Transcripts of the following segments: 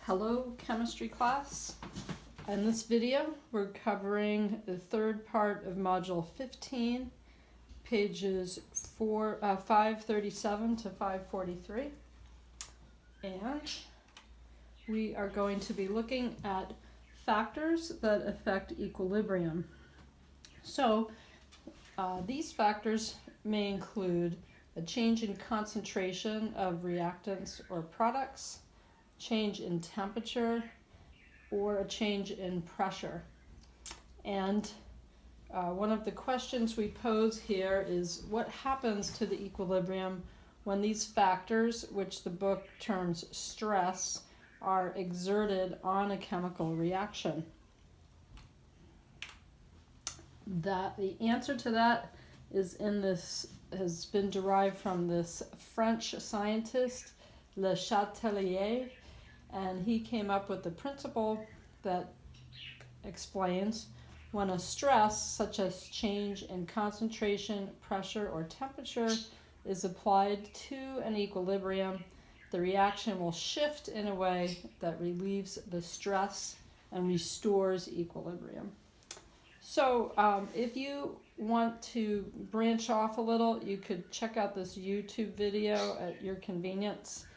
Hello, chemistry class. In this video, we're covering the third part of Module 15, pages 537 to 543. And we are going to be looking at factors that affect equilibrium. So, these factors may include a change in concentration of reactants or products, change in temperature, or a change in pressure. And one of the questions we pose here is what happens to the equilibrium when these factors, which the book terms stress, are exerted on a chemical reaction? The answer to that has been derived from this French scientist, Le Chatelier, and he came up with the principle that explains when a stress, such as change in concentration, pressure, or temperature, is applied to an equilibrium, the reaction will shift in a way that relieves the stress and restores equilibrium. So if you want to branch off a little, you could check out this YouTube video at your convenience.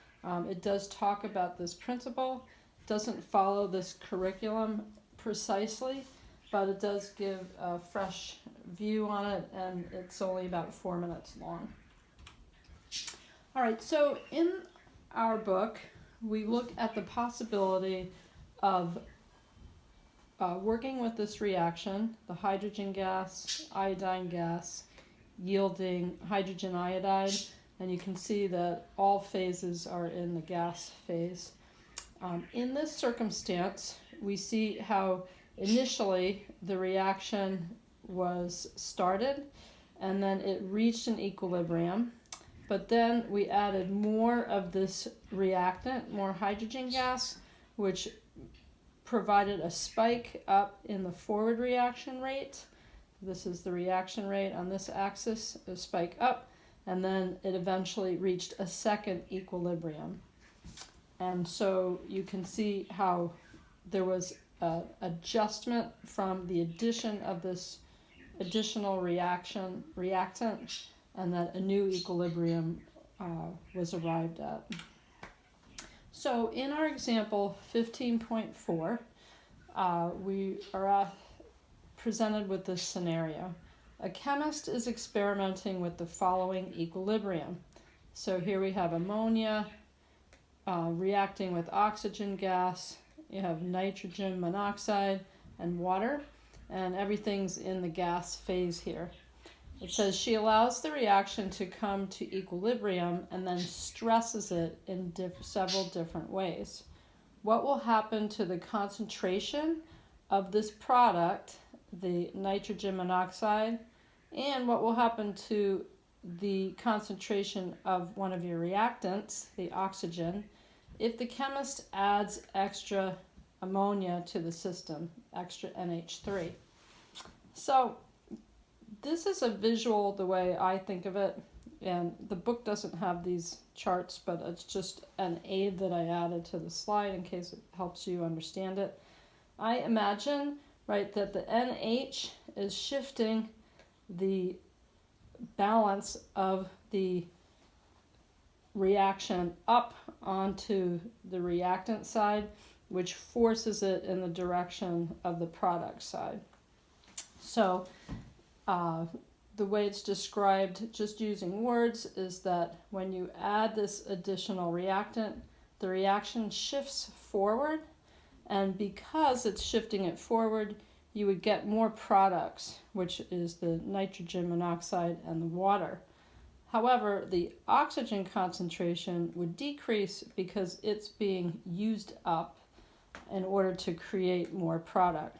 It does talk about this principle. It doesn't follow this curriculum precisely, but it does give a fresh view on it, and it's only about 4 minutes long. All right, so in our book, we look at the possibility of working with this reaction, the hydrogen gas, iodine gas, yielding hydrogen iodide, and you can see that all phases are in the gas phase. In this circumstance, we see how initially the reaction was started and then it reached an equilibrium, but then we added more of this reactant, more hydrogen gas, which provided a spike up in the forward reaction rate. This is the reaction rate on this axis, a spike up, and then it eventually reached a second equilibrium. And so you can see how there was an adjustment from the addition of this additional reactant, and that a new equilibrium was arrived at. So in our example 15.4, we are presented with this scenario. A chemist is experimenting with the following equilibrium. So here we have ammonia reacting with oxygen gas, you have nitrogen monoxide and water, and everything's in the gas phase here. It says she allows the reaction to come to equilibrium and then stresses it in several different ways. What will happen to the concentration of this product, the nitrogen monoxide, and what will happen to the concentration of one of your reactants, the oxygen, if the chemist adds extra ammonia to the system, extra NH3. So this is a visual the way I think of it, and the book doesn't have these charts, but it's just an aid that I added to the slide in case it helps you understand it. I imagine, right, that the NH is shifting the balance of the reaction up onto the reactant side, which forces it in the direction of the product side. So the way it's described, just using words, is that when you add this additional reactant, the reaction shifts forward, and because it's shifting it forward, you would get more products, which is the nitrogen monoxide and the water. However, the oxygen concentration would decrease because it's being used up in order to create more product.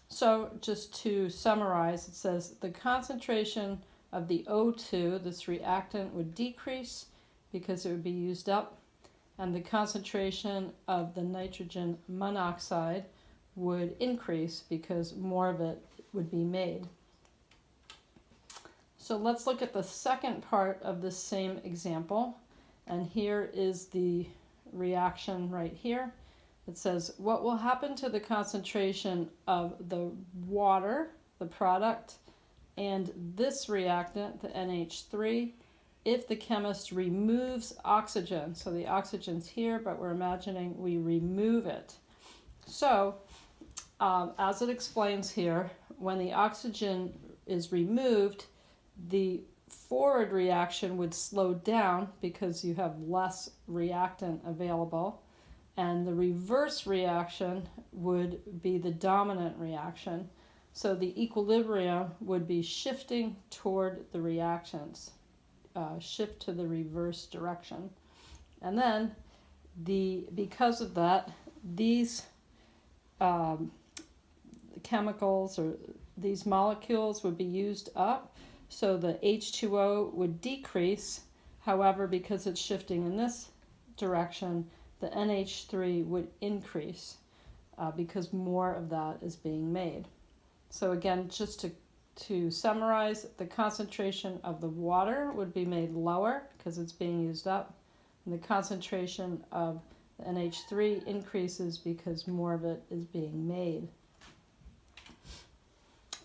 So just to summarize, it says the concentration of the O2, this reactant, would decrease because it would be used up, and the concentration of the nitrogen monoxide would increase because more of it would be made. So let's look at the second part of this same example, and here is the reaction right here. It says, what will happen to the concentration of the water, the product, and this reactant, the NH3, if the chemist removes oxygen? So the oxygen's here, but we're imagining we remove it. So, as it explains here, when the oxygen is removed, the forward reaction would slow down because you have less reactant available, and the reverse reaction would be the dominant reaction. So the equilibrium would be shifting toward the reactants, shift to the reverse direction. And then because of that, these chemicals or these molecules would be used up, so the H2O would decrease. However, because it's shifting in this direction, the NH3 would increase because more of that is being made. So again, just to summarize, the concentration of the water would be made lower because it's being used up, and the concentration of the NH3 increases because more of it is being made.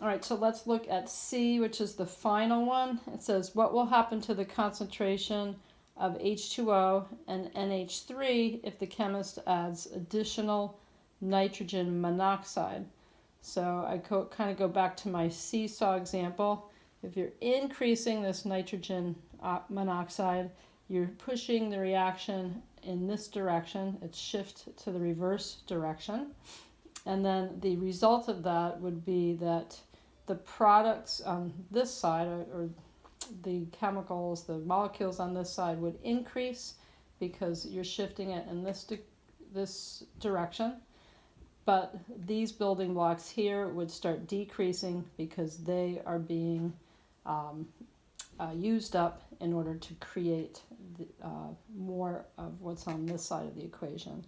All right, so let's look at C, which is the final one. It says, what will happen to the concentration of H2O and NH3 if the chemist adds additional nitrogen monoxide? So I kind of go back to my seesaw example. If you're increasing this nitrogen monoxide, you're pushing the reaction in this direction. It's shift to the reverse direction. And then the result of that would be that the products on this side, or the chemicals, the molecules on this side, would increase because you're shifting it in this direction. But these building blocks here would start decreasing because they are being used up in order to create more of what's on this side of the equation.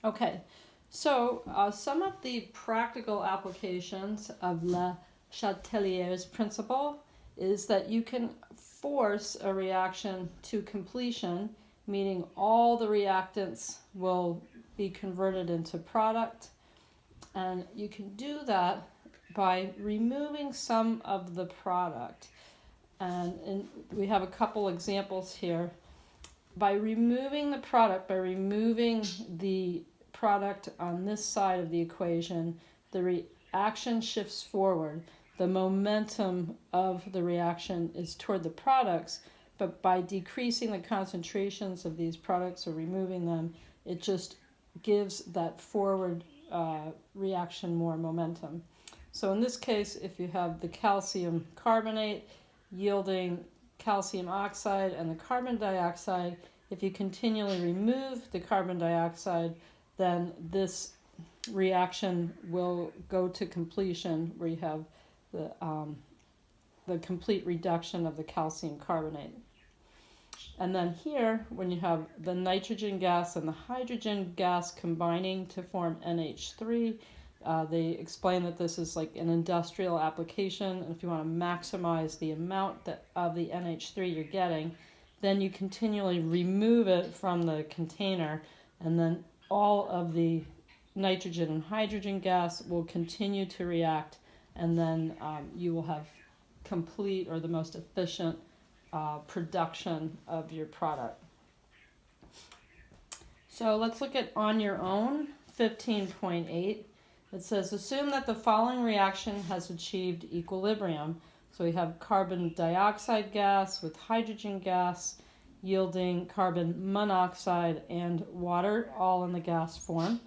Okay, so some of the practical applications of Le Chatelier's principle is that you can force a reaction to completion, meaning all the reactants will be converted into product. And you can do that by removing some of the product. And we have a couple examples here. By removing the product, by removing the product on this side of the equation, the reaction shifts forward. The momentum of the reaction is toward the products, but by decreasing the concentrations of these products or removing them, it just gives that forward reaction more momentum. So in this case, if you have the calcium carbonate yielding calcium oxide and the carbon dioxide, if you continually remove the carbon dioxide, then this reaction will go to completion, where you have the complete reduction of the calcium carbonate. And then here, when you have the nitrogen gas and the hydrogen gas combining to form NH3, they explain that this is like an industrial application, and if you want to maximize the amount of the NH3 you're getting, then you continually remove it from the container, and then all of the nitrogen and hydrogen gas will continue to react, and then you will have complete, or the most efficient, production of your product. So let's look at on your own 15.8. It says, assume that the following reaction has achieved equilibrium. So we have carbon dioxide gas with hydrogen gas yielding carbon monoxide and water, all in the gas form.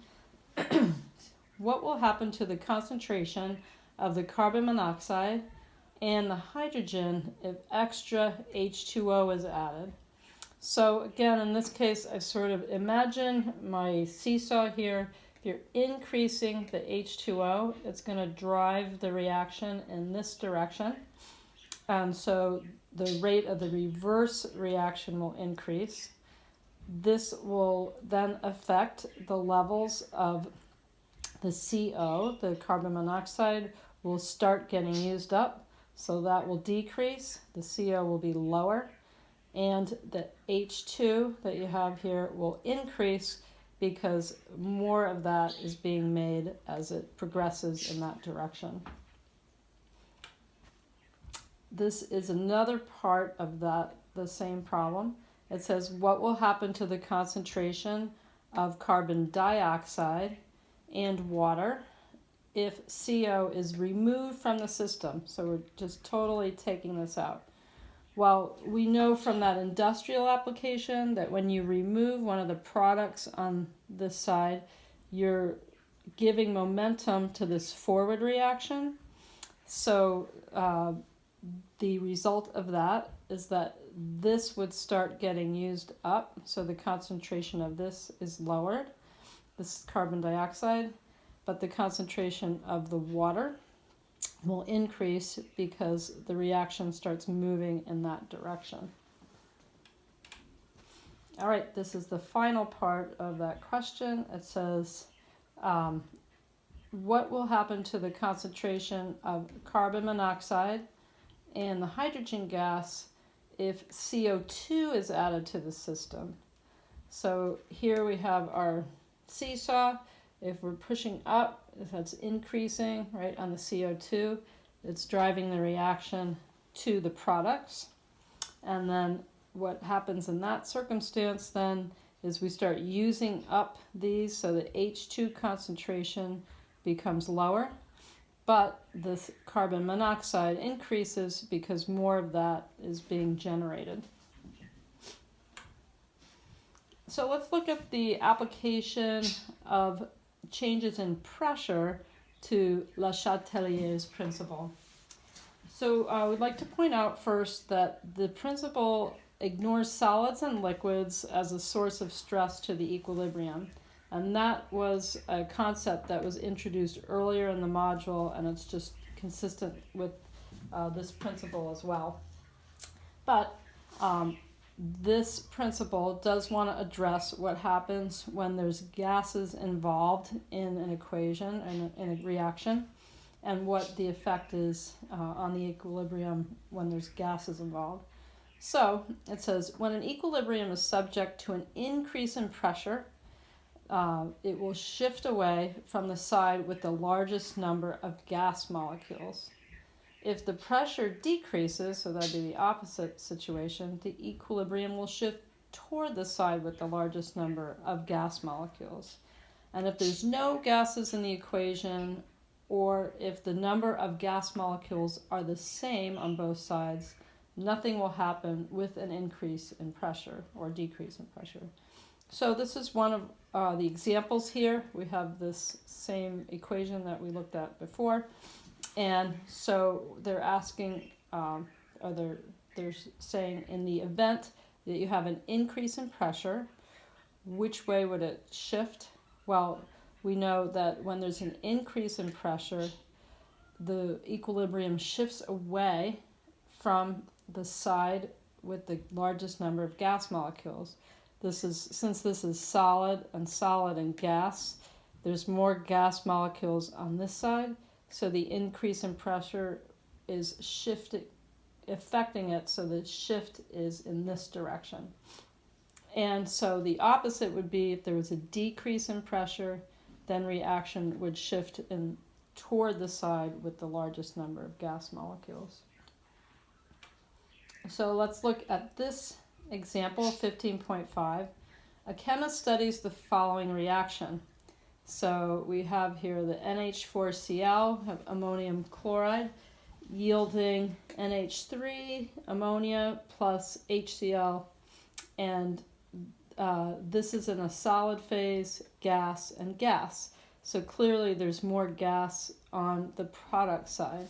What will happen to the concentration of the carbon monoxide and the hydrogen if extra H2O is added? So again, in this case, I sort of imagine my seesaw here. If you're increasing the H2O, it's going to drive the reaction in this direction. And so the rate of the reverse reaction will increase. This will then affect the levels of the CO, the carbon monoxide, will start getting used up. So that will decrease. The CO will be lower. and the H2 that you have here will increase because more of that is being made as it progresses in that direction. This is another part of the same problem. It says, what will happen to the concentration of carbon dioxide and water if CO is removed from the system? So we're just totally taking this out. Well, we know from that industrial application that when you remove one of the products on this side, you're giving momentum to this forward reaction. So the result of that is that this would start getting used up. So the concentration of this is lowered, this is carbon dioxide, but the concentration of the water will increase because the reaction starts moving in that direction. All right, this is the final part of that question. It says, what will happen to the concentration of carbon monoxide and the hydrogen gas if CO2 is added to the system? So here we have our seesaw. If we're pushing up, if that's increasing, right, on the CO2, it's driving the reaction to the products. And then what happens in that circumstance then is we start using up these, so the H2 concentration becomes lower, but the carbon monoxide increases because more of that is being generated. So let's look at the application of changes in pressure to Le Chatelier's principle. So we'd like to point out first that the principle ignores solids and liquids as a source of stress to the equilibrium. And that was a concept that was introduced earlier in the module, and it's just consistent with this principle as well. But this principle does want to address what happens when there's gases involved in an equation and in a reaction, and what the effect is on the equilibrium when there's gases involved. So it says, when an equilibrium is subject to an increase in pressure, it will shift away from the side with the largest number of gas molecules. If the pressure decreases, so that'd be the opposite situation, the equilibrium will shift toward the side with the largest number of gas molecules. And if there's no gases in the equation, or if the number of gas molecules are the same on both sides, nothing will happen with an increase in pressure or decrease in pressure. So this is one of the examples here. We have this same equation that we looked at before. And so they're asking, they're saying, in the event that you have an increase in pressure, which way would it shift? Well, we know that when there's an increase in pressure, the equilibrium shifts away from the side with the largest number of gas molecules. Since this is solid and gas, there's more gas molecules on this side. So the increase in pressure is affecting it, so the shift is in this direction. And so the opposite would be if there was a decrease in pressure, then reaction would shift toward the side with the largest number of gas molecules. So let's look at this example, 15.5. A chemist studies the following reaction. So we have here the NH4Cl, have ammonium chloride, yielding NH3, ammonia, plus HCl, and this is in a solid phase, gas, and gas. So clearly there's more gas on the product side.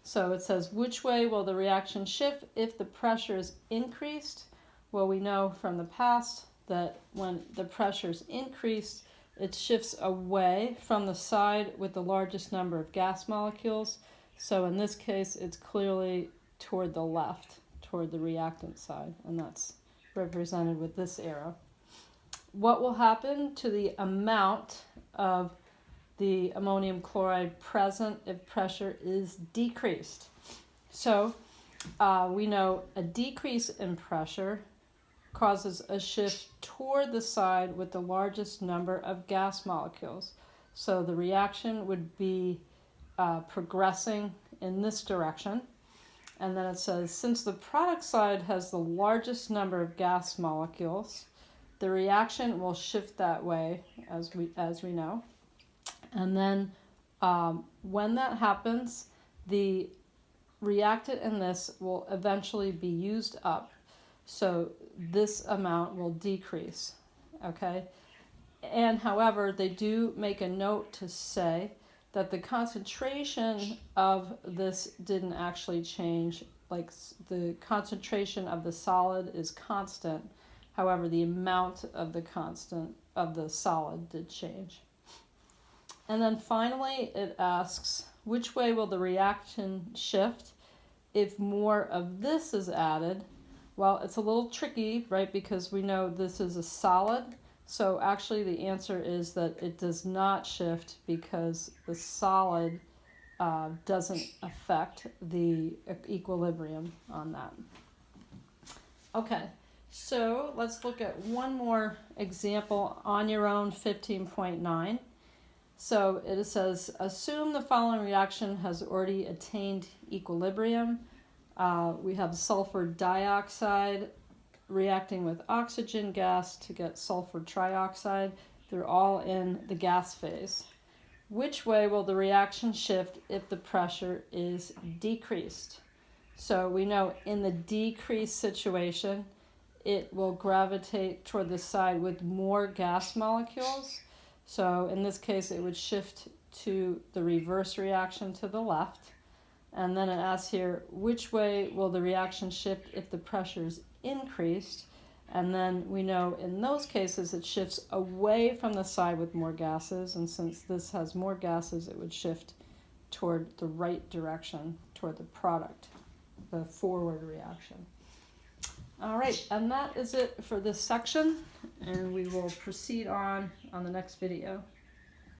So it says, which way will the reaction shift if the pressure is increased? Well, we know from the past that when the pressure is increased, it shifts away from the side with the largest number of gas molecules. So in this case, it's clearly toward the left, toward the reactant side, and that's represented with this arrow. What will happen to the amount of the ammonium chloride present if pressure is decreased? So we know a decrease in pressure causes a shift toward the side with the largest number of gas molecules. So the reaction would be progressing in this direction. And then it says, since the product side has the largest number of gas molecules, the reaction will shift that way, as we know. And then when that happens, the reactant in this will eventually be used up. So this amount will decrease, okay? And however, they do make a note to say that the concentration of this didn't actually change. Like the concentration of the solid is constant. However, the amount of the solid did change. And then finally, it asks, which way will the reaction shift if more of this is added? Well, it's a little tricky, right, because we know this is a solid. So actually the answer is that it does not shift because the solid doesn't affect the equilibrium on that. Okay, so let's look at one more example on your own, 15.9. So it says, assume the following reaction has already attained equilibrium. We have sulfur dioxide reacting with oxygen gas to get sulfur trioxide. They're all in the gas phase. Which way will the reaction shift if the pressure is decreased? So we know in the decreased situation, it will gravitate toward the side with more gas molecules. So in this case, it would shift to the reverse reaction to the left. And then it asks here, which way will the reaction shift if the pressure is increased? And then we know in those cases it shifts away from the side with more gases. And since this has more gases, it would shift toward the right direction, toward the product, the forward reaction. All right, and that is it for this section. And we will proceed on the next video.